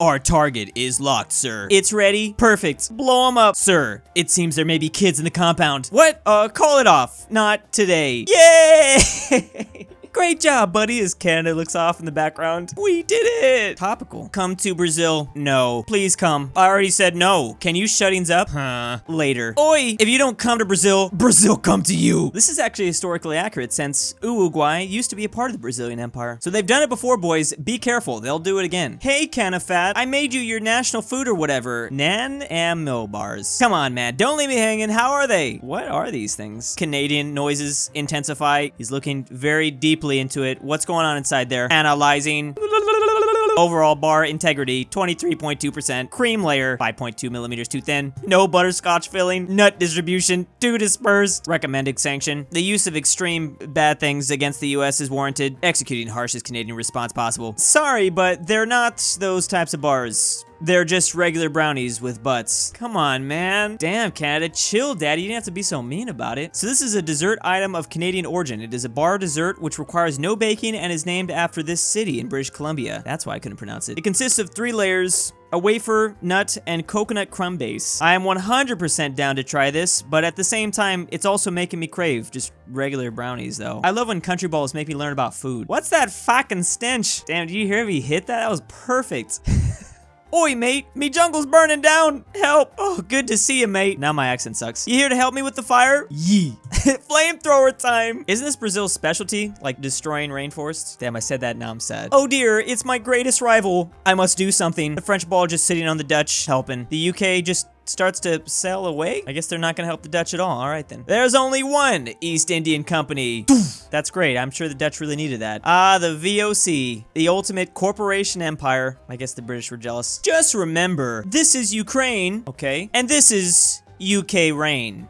Our target is locked, sir. It's ready? Perfect. Blow them up, sir. It seems there may be kids in the compound. What? Call it off. Not today. Yay! Great job, buddy, as Canada looks off in the background. We did it! Topical. Come to Brazil. No. Please come. I already said no. Can you shutings up? Huh. Later. Oi! If you don't come to Brazil, Brazil come to you! This is actually historically accurate since Uruguay used to be a part of the Brazilian Empire. So they've done it before, boys. Be careful. They'll do it again. Hey, Canafat. I made you your national food or whatever. Nanaimo bars. Come on, man. Don't leave me hanging. How are they? What are these things? Canadian noises intensify. He's looking very deeply into it. What's going on inside there? Analyzing. Overall bar integrity, 23.2%. Cream layer, 5.2 millimeters too thin. No butterscotch filling. Nut distribution, too dispersed. Recommended sanction. The use of extreme bad things against the US is warranted. Executing harshest Canadian response possible. Sorry, but they're not those types of bars. They're just regular brownies with butts. Come on, man. Damn, Canada. Chill, daddy. You didn't have to be so mean about it. So this is a dessert item of Canadian origin. It is a bar dessert which requires no baking and is named after this city in British Columbia. That's why I couldn't pronounce it. It consists of 3 layers, a wafer, nut, and coconut crumb base. I am 100% down to try this, but at the same time, it's also making me crave just regular brownies, though. I love when Countryballs make me learn about food. What's that fucking stench? Damn, did you hear me hit that? That was perfect. Oi, mate, me jungle's burning down. Help. Oh, good to see you, mate. Now my accent sucks. You here to help me with the fire? Yee. Flamethrower time. Isn't this Brazil's specialty? Like destroying rainforests? Damn, I said that, now I'm sad. Oh dear, it's my greatest rival. I must do something. The French ball just sitting on the Dutch helping. The UK just starts to sail away? I guess they're not gonna help the Dutch at all. All right then. There's only one East Indian Company. That's great. I'm sure the Dutch really needed that. Ah, the VOC, the ultimate corporation empire. I guess the British were jealous. Just remember, this is Ukraine, okay? And this is UK rain.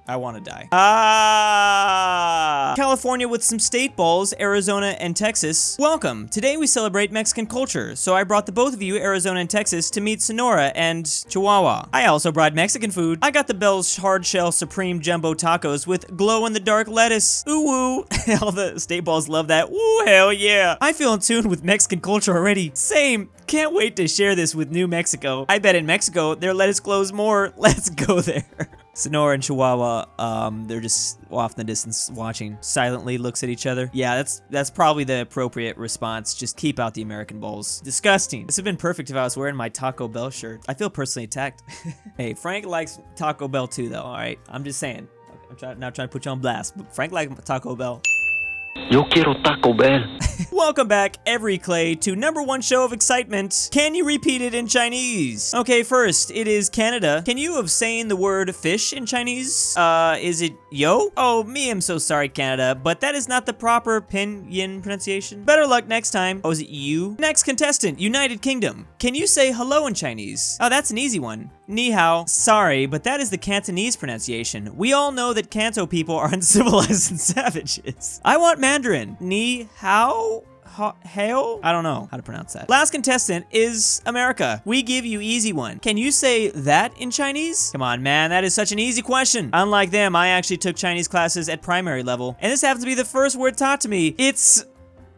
I want to die. Ah! California with some state balls, Arizona and Texas. Welcome. Today we celebrate Mexican culture, so I brought the both of you, Arizona and Texas, to meet Sonora and Chihuahua. I also brought Mexican food. I got the Bell's Hard Shell Supreme Jumbo Tacos with glow-in-the-dark lettuce. Ooh woo. All the state balls love that. Woo, hell yeah. I feel in tune with Mexican culture already. Same. Can't wait to share this with New Mexico. I bet in Mexico, their lettuce glows more. Let's go there. Sonora and Chihuahua, they're just off in the distance watching, silently looks at each other. Yeah, that's probably the appropriate response. Just keep out the American bowls. Disgusting. This would have been perfect if I was wearing my Taco Bell shirt. I feel personally attacked. Hey, Frank likes Taco Bell too, though, all right? I'm just saying. I'm not trying to put you on blast, but Frank likes Taco Bell. Yo quiero Taco Bell. Welcome back, every clay, to #1 show of excitement. Can you repeat it in Chinese? Okay, first, it is Canada. Can you have saying the word fish in Chinese? Is it yo? Oh, me, I'm so sorry, Canada, but that is not the proper pinyin pronunciation. Better luck next time. Oh, is it you? Next contestant, United Kingdom. Can you say hello in Chinese? Oh, that's an easy one. Ni hao. Sorry, but that is the Cantonese pronunciation. We all know that Kanto people are uncivilized and savages. I want Mandarin. Ni hao? Hail? I don't know how to pronounce that. Last contestant is America. We give you easy one. Can you say that in Chinese? Come on, man. That is such an easy question. Unlike them, I actually took Chinese classes at primary level, and this happens to be the first word taught to me. It's...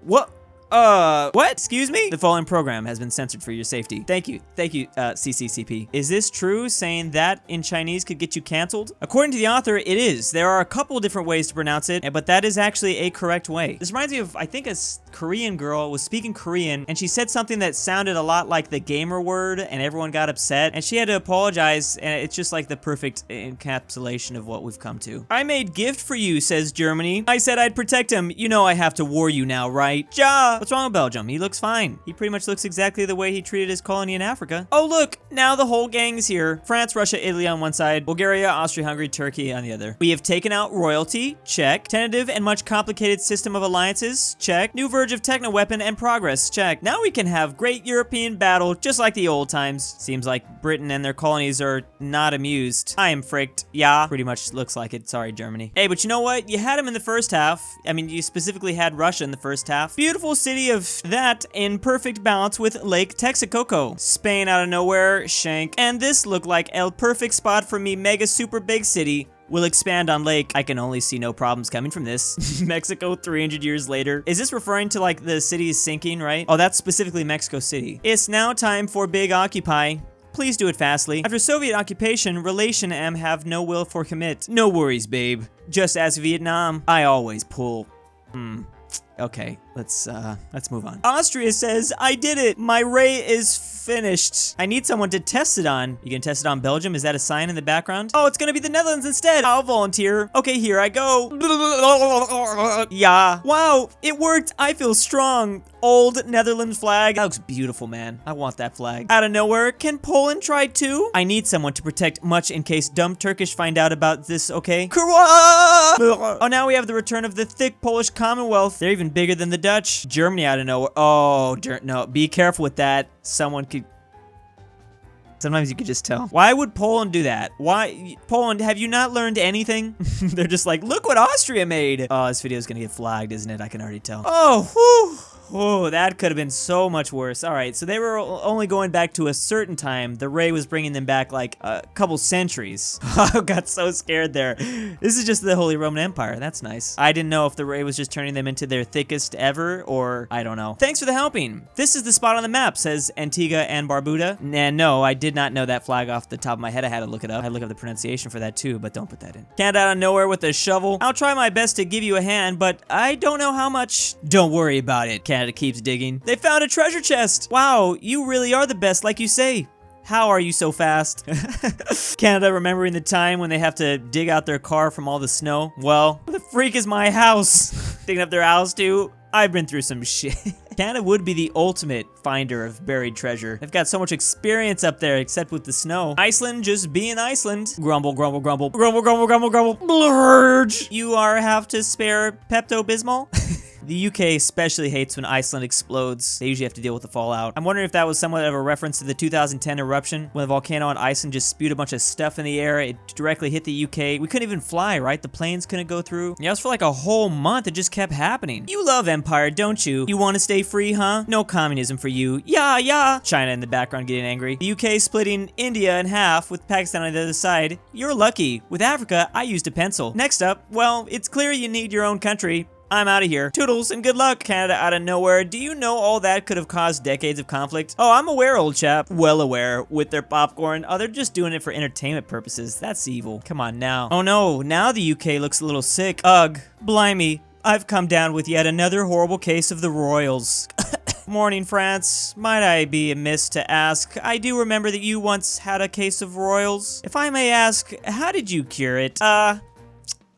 what? What? Excuse me? The following program has been censored for your safety. Thank you, CCCP. Is this true, saying that in Chinese could get you canceled? According to the author, it is. There are a couple different ways to pronounce it, but that is actually a correct way. This reminds me of, I think, a Korean girl was speaking Korean, and she said something that sounded a lot like the gamer word, and everyone got upset, and she had to apologize, and it's just like the perfect encapsulation of what we've come to. I made gift for you, says Germany. I said I'd protect him. You know I have to war you now, right? Ja! What's wrong with Belgium? He looks fine. He pretty much looks exactly the way he treated his colony in Africa. Oh look, now the whole gang's here. France, Russia, Italy on one side, Bulgaria, Austria, Hungary, Turkey on the other. We have taken out royalty, check. Tentative and much complicated system of alliances, check. New verge of techno-weapon and progress, check. Now we can have great European battle, just like the old times. Seems like Britain and their colonies are not amused. I am fricked. Yeah, pretty much looks like it. Sorry, Germany. Hey, but you know what? You had him in the first half. I mean, you specifically had Russia in the first half. Beautiful city of that in perfect balance with Lake Texcoco. Spain out of nowhere, shank. And this looked like a perfect spot for me mega super big city. will expand on lake. I can only see no problems coming from this. Mexico 300 years later. Is this referring to like the city is sinking, right? Oh, that's specifically Mexico City. It's now time for big occupy. Please do it fastly. After Soviet occupation, relation M have no will for commit. No worries, babe. Just as Vietnam, I always pull. Okay, let's move on. Austria says, I did it. My ray is finished. I need someone to test it on. You can test it on Belgium? Is that a sign in the background? Oh, it's gonna be the Netherlands instead. I'll volunteer. Okay, here I go. Yeah. Wow, it worked. I feel strong. Old Netherlands flag. That looks beautiful, man. I want that flag. Out of nowhere, can Poland try too? I need someone to protect much in case dumb Turkish find out about this, okay? Oh, now we have the return of the thick Polish Commonwealth. They're even bigger than the Dutch. Germany out of nowhere. Oh, no, be careful with that. Someone could... Sometimes you could just tell. Why would Poland do that? Why? Poland, have you not learned anything? They're just like, look what Austria made. Oh, this video is gonna get flagged, isn't it? I can already tell. Oh, whew. Oh, that could have been so much worse. All right, so they were only going back to a certain time. The ray was bringing them back like a couple centuries. I got so scared there. This is just the Holy Roman Empire. That's nice. I didn't know if the ray was just turning them into their thickest ever, or I don't know. Thanks for the helping. This is the spot on the map, says Antigua and Barbuda. And no, I did not know that flag off the top of my head. I had to look it up. I had to look up the pronunciation for that too, but don't put that in. Canada out of nowhere with a shovel. I'll try my best to give you a hand, but I don't know how much. Don't worry about it. Canada keeps digging. They found a treasure chest. Wow, you really are the best, like you say. How are you so fast? Canada remembering the time when they have to dig out their car from all the snow. Well, what the freak is my house? Digging up their house too? I've been through some shit. Canada would be the ultimate finder of buried treasure. They've got so much experience up there, except with the snow. Iceland just being Iceland. Grumble, grumble, grumble. Grumble, grumble, grumble, grumble. Blurge. You have to spare Pepto-Bismol? The UK especially hates when Iceland explodes. They usually have to deal with the fallout. I'm wondering if that was somewhat of a reference to the 2010 eruption when the volcano on Iceland just spewed a bunch of stuff in the air. It directly hit the UK. We couldn't even fly, right? The planes couldn't go through. Yeah, it was for like a whole month. It just kept happening. You love empire, don't you? You want to stay free, huh? No communism for you. Yeah, yeah. China in the background getting angry. The UK splitting India in half with Pakistan on the other side. You're lucky. With Africa, I used a pencil. Next up, well, it's clear you need your own country. I'm out of here. Toodles and good luck. Canada out of nowhere. Do you know all that could have caused decades of conflict? Oh, I'm aware, old chap. Well aware. With their popcorn. Oh, they're just doing it for entertainment purposes. That's evil. Come on now. Oh no, now the UK looks a little sick. Ugh. Blimey. I've come down with yet another horrible case of the royals. Morning, France. Might I be amiss to ask? I do remember that you once had a case of royals. If I may ask, how did you cure it?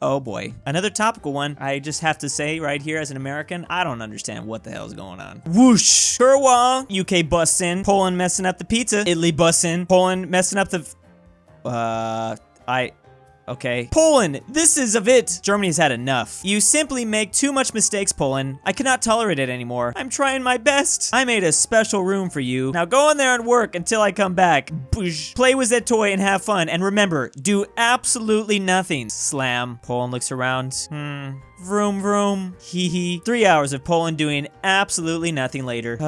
Oh boy, another topical one. I just have to say right here as an American, I don't understand what the hell is going on. Whoosh! Kurwa! UK busts in. Poland messing up the pizza. Italy busts in. Poland messing up the... Okay. Poland, this is of it. Germany has had enough. You simply make too much mistakes, Poland. I cannot tolerate it anymore. I'm trying my best. I made a special room for you. Now go in there and work until I come back. Boosh. Play with that toy and have fun. And remember, do absolutely nothing. Slam. Poland looks around. Vroom, vroom. Hee hee. 3 hours of Poland doing absolutely nothing later.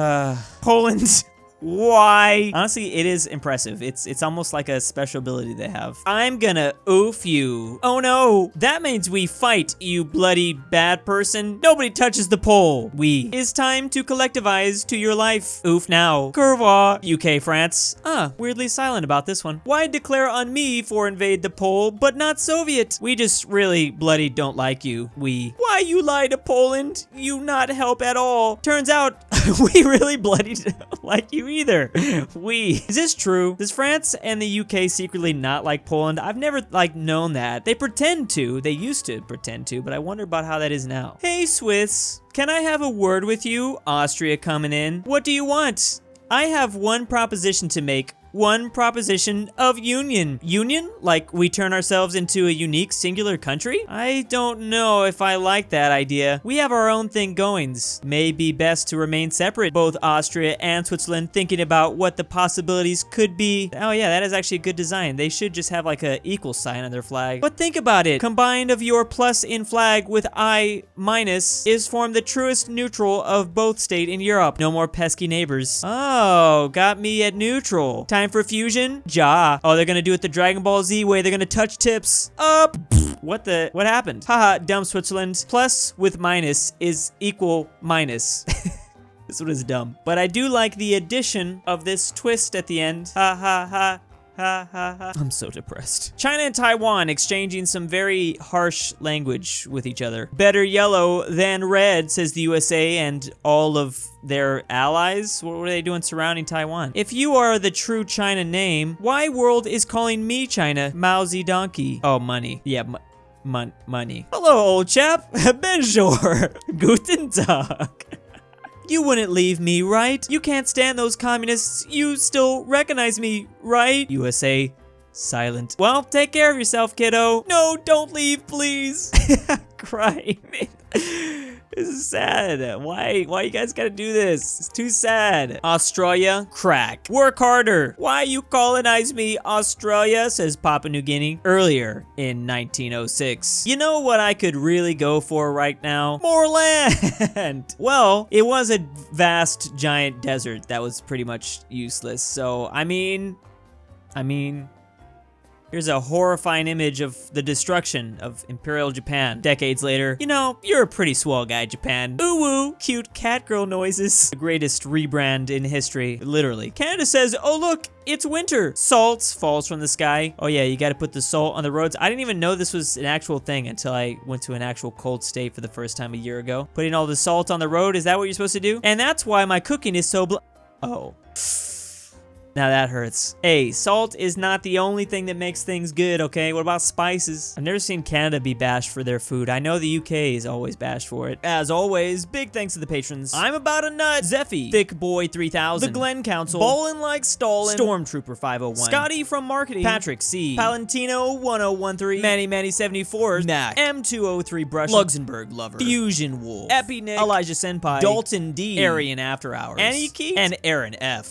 Poland... Why? Honestly, it is impressive. It's almost like a special ability they have. I'm gonna oof you. Oh no, that means we fight, you bloody bad person. Nobody touches the pole. It's time to collectivize to your life. Oof now. Curva. UK, France. Weirdly silent about this one. Why declare on me for invade the pole, but not Soviet? We just really bloody don't like you. Why you lie to Poland? You not help at all. Turns out, we really bloody don't like you either. Is this true? Does France and the UK secretly not like Poland? I've never known that. They pretend to. They used to pretend to, but I wonder about how that is now. Hey, Swiss, can I have a word with you? Austria coming in. What do you want? I have one proposition to make. One proposition of union. Union? Like we turn ourselves into a unique singular country? I don't know if I like that idea. We have our own thing goings. May be best to remain separate, both Austria and Switzerland, thinking about what the possibilities could be. Oh yeah, that is actually a good design. They should just have like a equal sign on their flag. But think about it. Combined of your plus in flag with I minus is form the truest neutral of both state in Europe. No more pesky neighbors. Oh, got me at neutral. Time for fusion? Ja. Oh, they're gonna do it the Dragon Ball Z way. They're gonna touch tips. Up. What happened? Haha, dumb Switzerland. Plus with minus is equal minus. This one is dumb. But I do like the addition of this twist at the end. Ha ha ha. Ha ha ha. I'm so depressed. China and Taiwan exchanging some very harsh language with each other. Better yellow than red, says the USA and all of their allies. What were they doing surrounding Taiwan? If you are the true China name, why world is calling me China? Mousy donkey. Oh, money. Yeah, money. Hello, old chap. Bonjour. Guten Tag. You wouldn't leave me, right? You can't stand those communists. You still recognize me, right? USA, silent. Well, take care of yourself, kiddo. No, don't leave, please. Crying. This is sad. Why you guys gotta do this? It's too sad. Australia, crack. Work harder. Why you colonize me, Australia, says Papua New Guinea earlier in 1906. You know what I could really go for right now? More land. Well, it was a vast, giant desert that was pretty much useless. So, I mean, here's a horrifying image of the destruction of Imperial Japan. Decades later, you know, you're a pretty swell guy, Japan. Ooh woo, cute cat girl noises. The greatest rebrand in history, literally. Canada says, oh look, it's winter. Salt falls from the sky. Oh yeah, you gotta put the salt on the roads. I didn't even know this was an actual thing until I went to an actual cold state for the first time a year ago. Putting all the salt on the road, is that what you're supposed to do? And that's why my cooking is so oh. Now that hurts. Hey, salt is not the only thing that makes things good, okay? What about spices? I've never seen Canada be bashed for their food. I know the UK is always bashed for it. As always, big thanks to the patrons. I'm about a nut. Zeffi, Thiccboi 3000, the Glen Council, BallinLikeStalin, Stormtrooper 501, Scotty from Marketing, Patrick C, Palantino 1013, Manny 74, Mac, M203 BrushEm, LuxembourgLover, FusionWolf, EpiNick, Elijah Senpai, Dalton D, AryanAfterHours, Anikyte, and Aaron F.